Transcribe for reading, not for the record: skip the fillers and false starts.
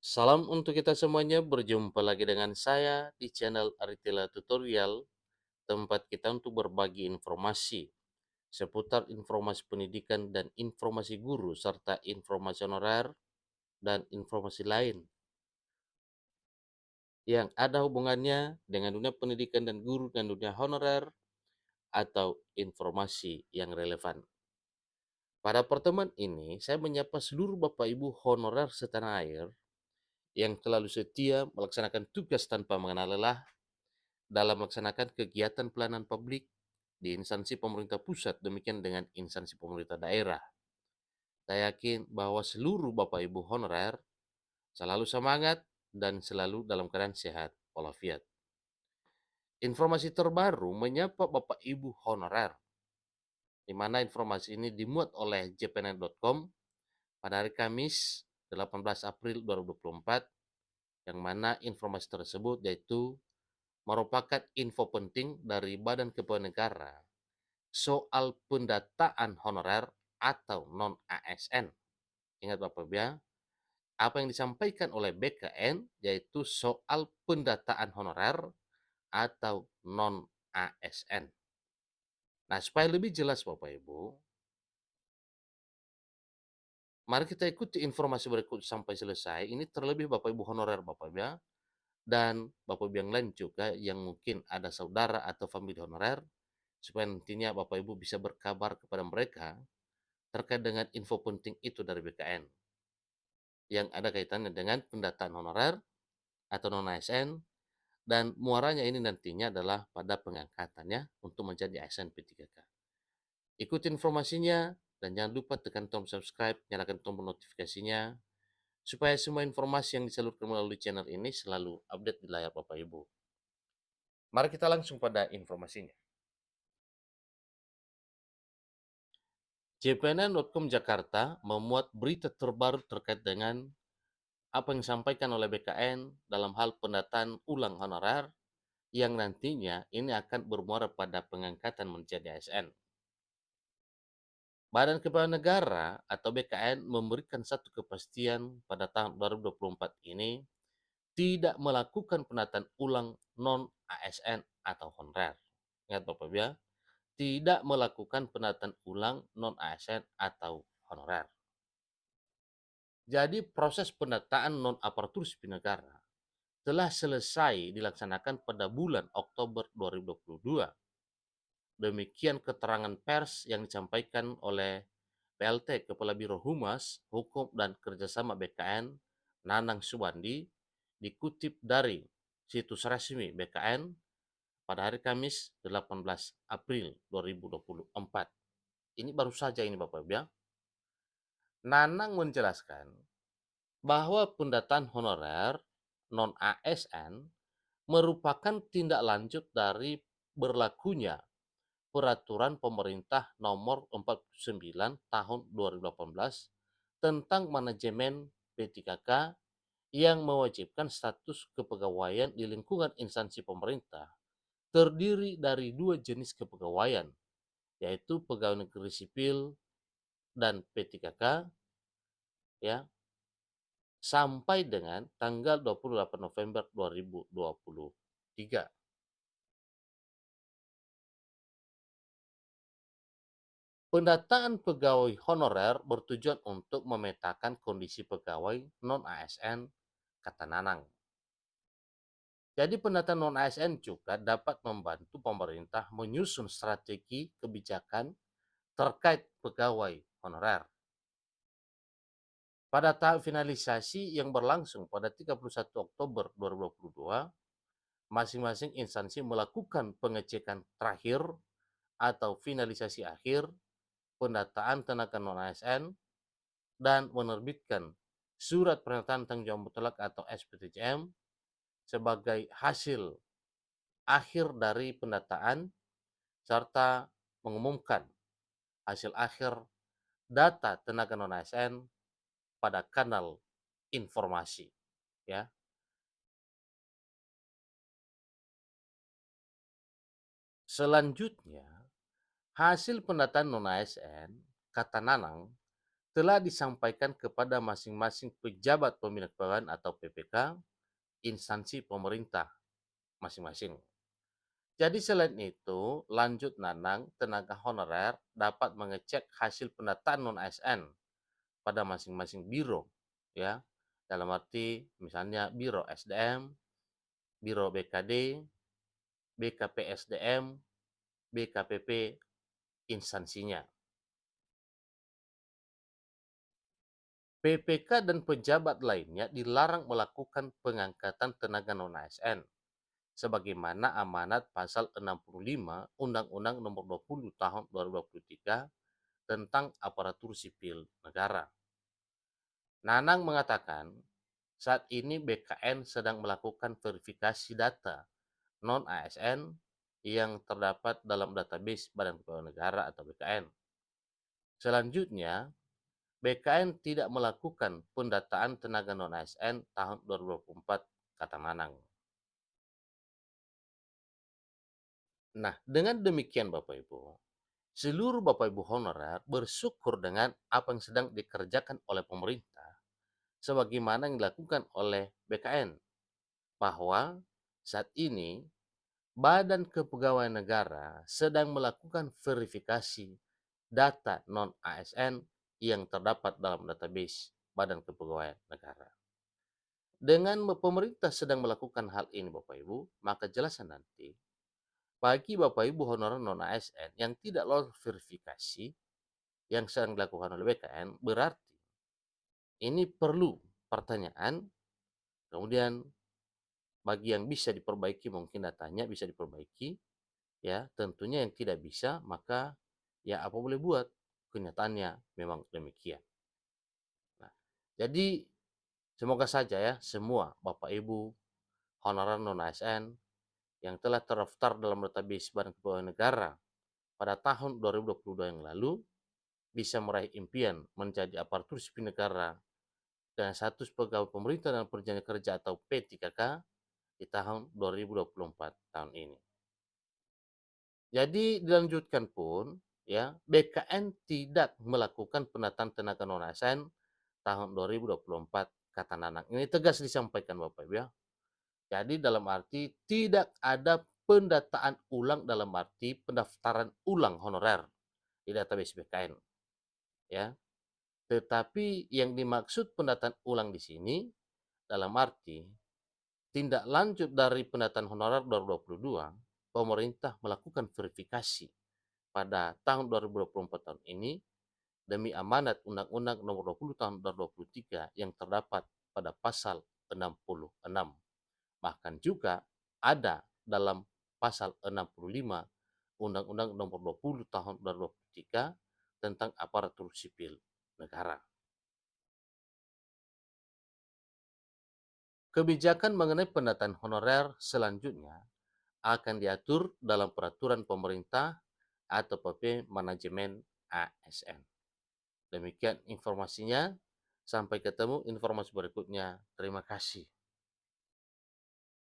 Salam untuk kita semuanya, berjumpa lagi dengan saya di channel Aritila Tutorial, tempat kita untuk berbagi informasi seputar informasi pendidikan dan informasi guru, serta informasi honorer dan informasi lain yang ada hubungannya dengan dunia pendidikan dan guru dan dunia honorer atau informasi yang relevan. Pada pertemuan ini, saya menyapa seluruh Bapak Ibu honorer setanah air yang selalu setia melaksanakan tugas tanpa mengenal lelah dalam melaksanakan kegiatan pelayanan publik di instansi pemerintah pusat, demikian dengan instansi pemerintah daerah. Saya yakin bahwa seluruh Bapak Ibu honorer selalu semangat dan selalu dalam keadaan sehat walafiat. Informasi terbaru menyapa Bapak Ibu honorer, di mana informasi ini dimuat oleh jpnet.com pada hari Kamis 18 April 2024, yang mana informasi tersebut yaitu merupakan info penting dari Badan Kepegawaian Negara soal pendataan honorer atau non-ASN. Ingat Bapak Ibu ya, apa yang disampaikan oleh BKN yaitu soal pendataan honorer atau non-ASN. Nah, supaya lebih jelas Bapak Ibu, mari kita ikuti informasi berikut sampai selesai. Ini terlebih Bapak Ibu honorer Bapak Ibu ya, dan Bapak Ibu yang lain juga yang mungkin ada saudara atau famili honorer, supaya nantinya Bapak Ibu bisa berkabar kepada mereka terkait dengan info penting itu dari BKN yang ada kaitannya dengan pendataan honorer atau non-ASN, dan muaranya ini nantinya adalah pada pengangkatannya untuk menjadi ASN P3K. Ikuti informasinya dan jangan lupa tekan tombol subscribe, nyalakan tombol notifikasinya supaya semua informasi yang disalurkan melalui channel ini selalu update di layar Bapak Ibu. Mari kita langsung pada informasinya. jpnn.com Jakarta memuat berita terbaru terkait dengan apa yang disampaikan oleh BKN dalam hal pendataan ulang honorer yang nantinya ini akan bermuara pada pengangkatan menjadi ASN. Badan Kepegawaian Negara atau BKN memberikan satu kepastian pada tahun 2024 ini tidak melakukan pendataan ulang non-ASN atau honorer. Ingat Bapak Ibu ya, tidak melakukan pendataan ulang non-ASN atau honorer. Jadi proses pendataan non-aparatur sipil negara telah selesai dilaksanakan pada bulan Oktober 2022. Demikian keterangan pers yang disampaikan oleh PLT Kepala Biro Humas, Hukum dan Kerjasama BKN, Nanang Subandi, dikutip dari situs resmi BKN pada hari Kamis 18 April 2024. Ini baru saja ini Bapak Ibu ya. Nanang menjelaskan bahwa pendataan honorer non-ASN merupakan tindak lanjut dari berlakunya Peraturan Pemerintah Nomor 49 Tahun 2018 tentang manajemen P3K yang mewajibkan status kepegawaian di lingkungan instansi pemerintah terdiri dari dua jenis kepegawaian, yaitu pegawai negeri sipil dan P3K, ya, sampai dengan tanggal 28 November 2023. Pendataan pegawai honorer bertujuan untuk memetakan kondisi pegawai non-ASN, kata Nanang. Jadi pendataan non-ASN juga dapat membantu pemerintah menyusun strategi kebijakan terkait pegawai honorer. Pada tahap finalisasi yang berlangsung pada 31 Oktober 2022, masing-masing instansi melakukan pengecekan terakhir atau finalisasi akhir pendataan tenaga non-ASN dan menerbitkan surat pernyataan tanggung jawab mutlak atau SPTJM sebagai hasil akhir dari pendataan serta mengumumkan hasil akhir data tenaga non-ASN pada kanal informasi, ya. Selanjutnya, hasil pendataan non-ASN, kata Nanang, telah disampaikan kepada masing-masing pejabat pembina kepegawaian atau PPK instansi pemerintah masing-masing. Jadi selain itu, lanjut Nanang, tenaga honorer dapat mengecek hasil pendataan non-ASN pada masing-masing biro, ya. Dalam arti misalnya Biro SDM, Biro BKD, BKPSDM, BKPP instansinya. PPK dan pejabat lainnya dilarang melakukan pengangkatan tenaga non-ASN sebagaimana amanat pasal 65 Undang-Undang Nomor 20 Tahun 2023 tentang aparatur sipil negara. Nanang mengatakan, saat ini BKN sedang melakukan verifikasi data non-ASN yang terdapat dalam database Badan Kepegawaian Negara atau BKN. Selanjutnya, BKN tidak melakukan pendataan tenaga non-ASN tahun 2024, kata Nanang. Nah, dengan demikian Bapak Ibu, seluruh Bapak Ibu honorer bersyukur dengan apa yang sedang dikerjakan oleh pemerintah sebagaimana yang dilakukan oleh BKN, bahwa saat ini Badan Kepegawaian Negara sedang melakukan verifikasi data non-ASN yang terdapat dalam database Badan Kepegawaian Negara. Dengan pemerintah sedang melakukan hal ini Bapak Ibu, maka jelaskan nanti bagi Bapak Ibu honorer non-ASN yang tidak lolos verifikasi yang sedang dilakukan oleh BKN, berarti ini perlu pertanyaan, kemudian bagi yang bisa diperbaiki mungkin datanya bisa diperbaiki, ya tentunya yang tidak bisa maka ya apa boleh buat, kenyataannya memang demikian. Nah, jadi semoga saja ya semua Bapak Ibu honorer non ASN yang telah terdaftar dalam database Badan Kepegawaian Negara pada tahun 2022 yang lalu bisa meraih impian menjadi aparatur sipil negara dengan status pegawai pemerintah dan perjanjian kerja atau P3K di tahun 2024 tahun ini. Jadi dilanjutkan pun ya BKN tidak melakukan penataan tenaga non ASN tahun 2024, kata Nanang. Ini tegas disampaikan Bapak Ibu ya. Jadi dalam arti tidak ada pendataan ulang dalam arti pendaftaran ulang honorer di database BKN ya. Tetapi yang dimaksud pendataan ulang di sini dalam arti tindak lanjut dari pendataan honorer 2022, pemerintah melakukan verifikasi pada tahun 2024 tahun ini demi amanat Undang-Undang Nomor 20 Tahun 2023 yang terdapat pada pasal 66. Bahkan juga ada dalam pasal 65 Undang-Undang Nomor 20 Tahun 2023 tentang aparatur sipil negara. Kebijakan mengenai pendataan honorer selanjutnya akan diatur dalam peraturan pemerintah atau PP Manajemen ASN. Demikian informasinya. Sampai ketemu informasi berikutnya. Terima kasih.